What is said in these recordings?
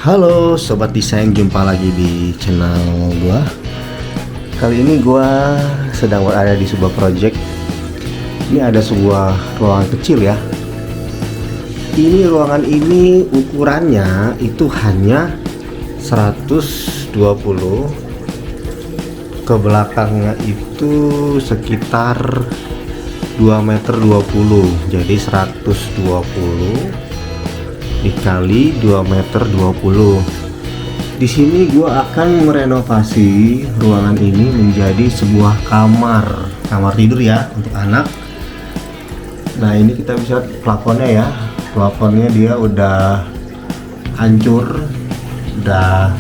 Halo Sobat Desain, jumpa lagi di channel gua. Kali ini gua sedang berada di sebuah project. Ini ada sebuah ruangan kecil ya. Ini ruangan ini ukurannya itu hanya 120, ke belakangnya itu sekitar 2,20 meter. Jadi 120 dikali 2,20 meter. Di sini gua akan merenovasi ruangan ini menjadi sebuah kamar tidur ya untuk anak. Nah, ini kita bisa lihat plafonnya ya. Plafonnya dia udah hancur, udah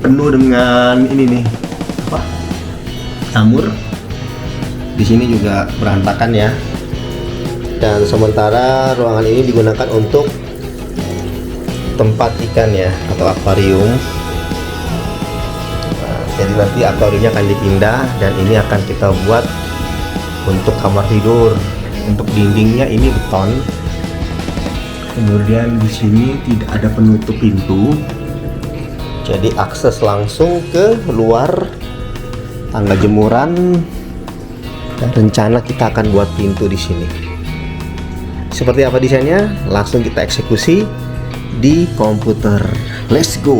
penuh dengan ini nih, apa? Jamur. Di sini juga berantakan ya. Dan sementara ruangan ini digunakan untuk tempat ikan ya, atau akuarium. Nah, jadi nanti akuariumnya akan dipindah dan ini akan kita buat untuk kamar tidur. Untuk dindingnya ini beton. Kemudian di sini tidak ada penutup pintu. Jadi akses langsung ke luar, tangga jemuran, dan rencana kita akan buat pintu di sini. Seperti apa desainnya? Langsung kita eksekusi di komputer. Let's go,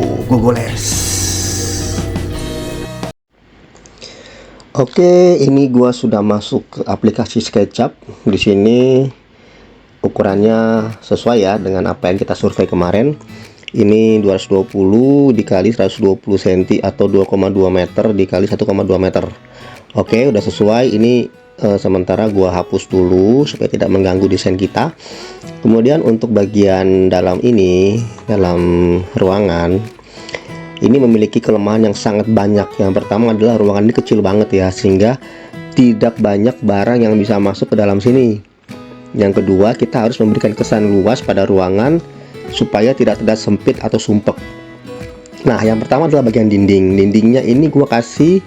les. Oke, ini gua sudah masuk ke aplikasi SketchUp. Di sini ukurannya sesuai ya dengan apa yang kita survei kemarin. Ini 220 dikali 120 cm atau 2,2 meter dikali 1,2 meter. Oke, udah sesuai. Ini sementara gua hapus dulu supaya tidak mengganggu desain kita. Kemudian untuk bagian dalam ini, dalam ruangan ini memiliki kelemahan yang sangat banyak. Yang pertama adalah ruangan ini kecil banget ya, sehingga tidak banyak barang yang bisa masuk ke dalam sini. Yang kedua, kita harus memberikan kesan luas pada ruangan supaya tidak terlihat sempit atau sumpek. Nah, yang pertama adalah bagian dinding. Dindingnya ini gua kasih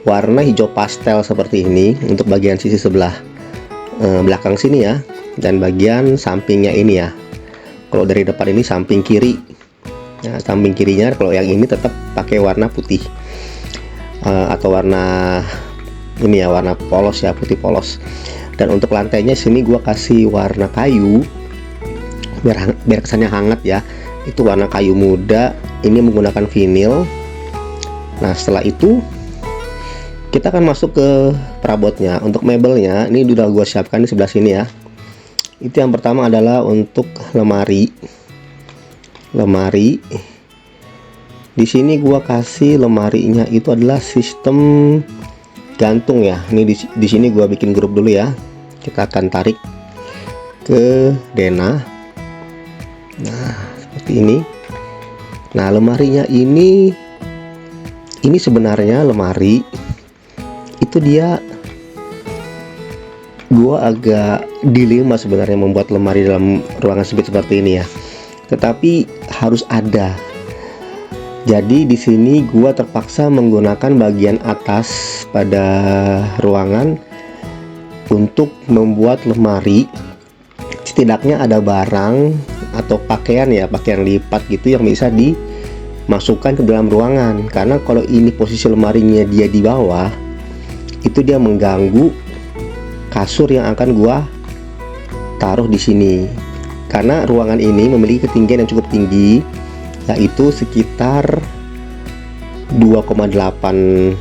warna hijau pastel seperti ini untuk bagian sisi sebelah belakang sini ya, dan bagian sampingnya ini ya. Kalau dari depan ini samping kiri. Nah, samping kirinya kalau yang ini tetap pakai warna putih atau warna ini ya, warna polos ya, putih polos. Dan untuk lantainya sini gua kasih warna kayu biar kesannya hangat ya. Itu warna kayu muda. Ini menggunakan vinil. Nah, setelah itu kita akan masuk ke perabotnya. Untuk mebelnya ini udah gue siapkan di sebelah sini ya. Itu yang pertama adalah untuk lemari. Di sini gue kasih lemarinya itu adalah sistem gantung ya. Ini di sini gue bikin grup dulu ya. Kita akan tarik ke Dena. Nah, seperti ini. Nah, lemarinya ini sebenarnya lemari itu dia, gua agak dilema sebenarnya membuat lemari dalam ruangan sempit seperti ini ya, tetapi harus ada. Jadi di sini gua terpaksa menggunakan bagian atas pada ruangan untuk membuat lemari. Setidaknya ada barang atau pakaian ya, pakaian lipat gitu yang bisa dimasukkan ke dalam ruangan. Karena kalau ini posisi lemarinya dia di bawah, itu dia mengganggu kasur yang akan gua taruh di sini. Karena ruangan ini memiliki ketinggian yang cukup tinggi, yaitu sekitar 2,8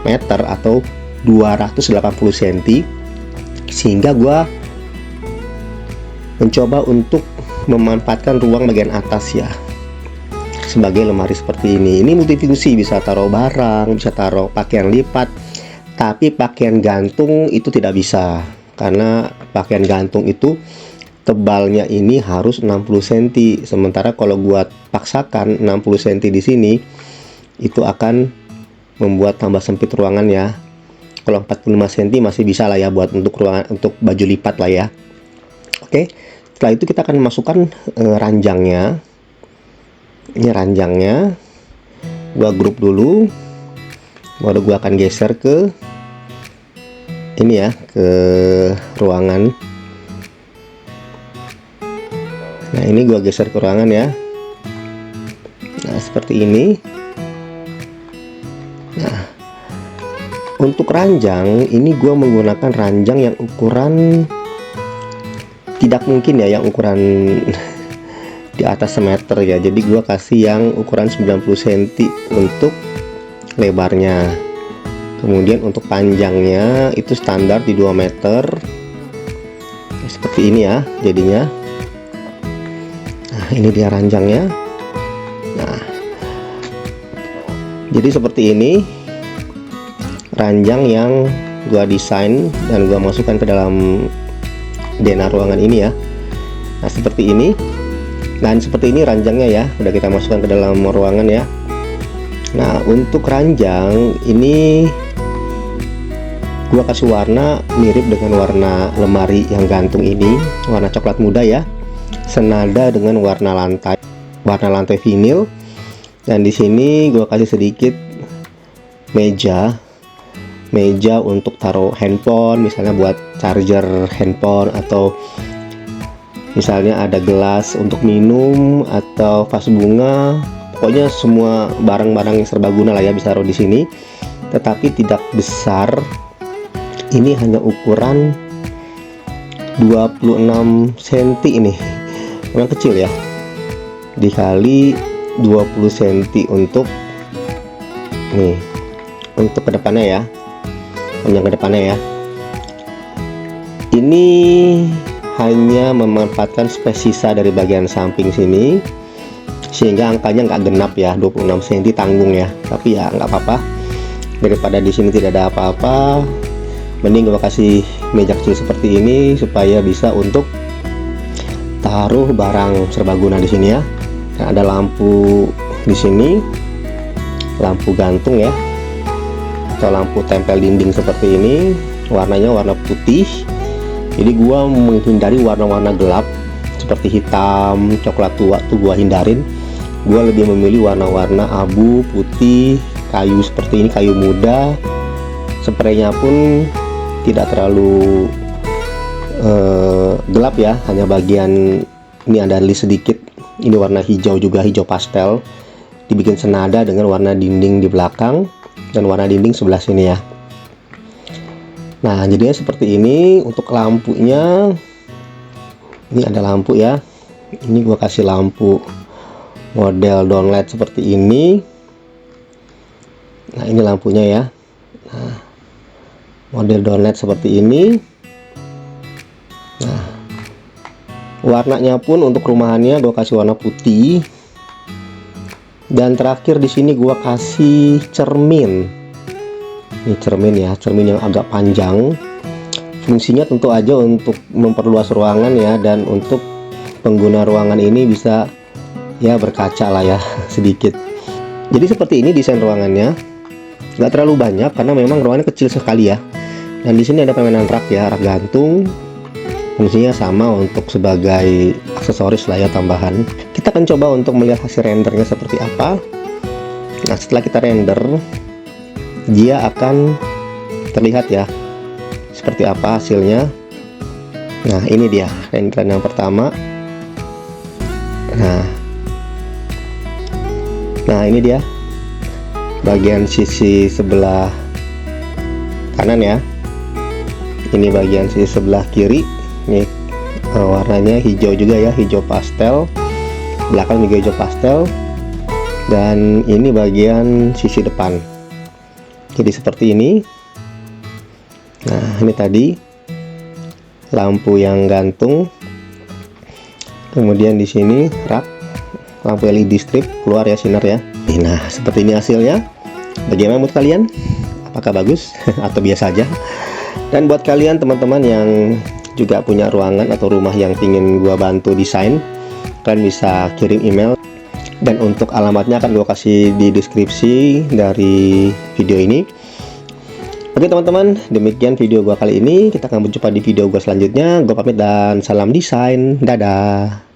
meter atau 280 cm. Sehingga gua mencoba untuk memanfaatkan ruang bagian atas ya sebagai lemari seperti ini. Ini multifungsi, bisa taruh barang, bisa taruh pakaian lipat. Tapi pakaian gantung itu tidak bisa, karena pakaian gantung itu tebalnya ini harus 60 cm. Sementara kalau buat paksakan 60 cm di sini, itu akan membuat tambah sempit ruangan ya. Kalau 45 cm masih bisa lah ya buat untuk ruangan, untuk baju lipat lah ya. Oke, setelah itu kita akan masukkan ranjangnya. Ini ranjangnya, gua grup dulu. Baru gua akan geser ke ini ya, ke ruangan. Nah, ini gua geser ke ruangan ya. Nah, seperti ini. Nah, untuk ranjang ini gua menggunakan ranjang yang ukuran tidak mungkin ya yang ukuran di atas semeter ya. Jadi gua kasih yang ukuran 90 cm untuk lebarnya. Kemudian untuk panjangnya itu standar di 2 meter. Seperti ini ya jadinya. Nah, ini dia ranjangnya. Nah, jadi seperti ini ranjang yang gua desain dan gua masukkan ke dalam denah ruangan ini ya. Nah, seperti ini. Dan seperti ini ranjangnya ya, udah kita masukkan ke dalam ruangan ya. Nah, untuk ranjang ini gua kasih warna mirip dengan warna lemari yang gantung ini, warna coklat muda ya, senada dengan warna lantai vinil. Dan di sini gua kasih sedikit meja untuk taruh handphone, misalnya buat charger handphone, atau misalnya ada gelas untuk minum atau vas bunga. Pokoknya semua barang-barang yang serbaguna lah ya bisa taruh di sini, tetapi tidak besar. Ini hanya ukuran 26 cm ini, memang kecil ya, dikali 20 cm untuk nih, untuk kedepannya ya, panjang kedepannya ya. Ini hanya memanfaatkan space sisa dari bagian samping sini, sehingga angkanya nggak genap ya, 26 cm tanggung ya. Tapi ya nggak apa-apa, daripada di sini tidak ada apa-apa, mending gue kasih meja kecil seperti ini supaya bisa untuk taruh barang serbaguna di sini ya. Nah, ada lampu di sini, lampu gantung ya, atau lampu tempel dinding seperti ini, warnanya warna putih. Jadi gua menghindari warna-warna gelap seperti hitam, coklat tua tuh gua hindarin. Gua lebih memilih warna-warna abu, putih, kayu seperti ini, kayu muda. Spraynya pun tidak terlalu gelap ya, hanya bagian ini ada list sedikit. Ini warna hijau juga, hijau pastel, dibikin senada dengan warna dinding di belakang dan warna dinding sebelah sini ya. Nah, jadinya seperti ini. Untuk lampunya, ini ada lampu ya, ini gua kasih lampu model downlight seperti ini. Nah, ini lampunya ya. Nah, model downlight seperti ini. Nah, warnanya pun untuk rumahannya gua kasih warna putih. Dan terakhir di sini gua kasih cermin. Ini cermin ya, cermin yang agak panjang. Fungsinya tentu aja untuk memperluas ruangan ya, dan untuk pengguna ruangan ini bisa ya berkaca lah ya sedikit. Jadi seperti ini desain ruangannya. Nggak terlalu banyak karena memang ruangannya kecil sekali ya. Dan di sini ada permainan rak ya, rak gantung. Fungsinya sama untuk sebagai aksesoris lah ya, tambahan. Kita akan coba untuk melihat hasil rendernya seperti apa. Nah, setelah kita render, dia akan terlihat ya seperti apa hasilnya. Nah, ini dia renderan yang pertama. Nah, ini dia bagian sisi sebelah kanan ya. Ini bagian sisi sebelah kiri. Ini warnanya hijau juga ya, hijau pastel. Belakang juga hijau pastel. Dan ini bagian sisi depan. Jadi seperti ini. Nah, ini tadi lampu yang gantung. Kemudian di sini rak, lampu LED strip keluar ya, sinar ya. Nah, seperti ini hasilnya. Bagaimana menurut kalian? Apakah bagus atau biasa aja? Dan buat kalian teman-teman yang juga punya ruangan atau rumah yang ingin gua bantu desain, kalian bisa kirim email. Dan untuk alamatnya akan gue kasih di deskripsi dari video ini. Oke teman-teman, demikian video gue kali ini. Kita akan berjumpa di video gue selanjutnya. Gue pamit dan salam desain. Dadah.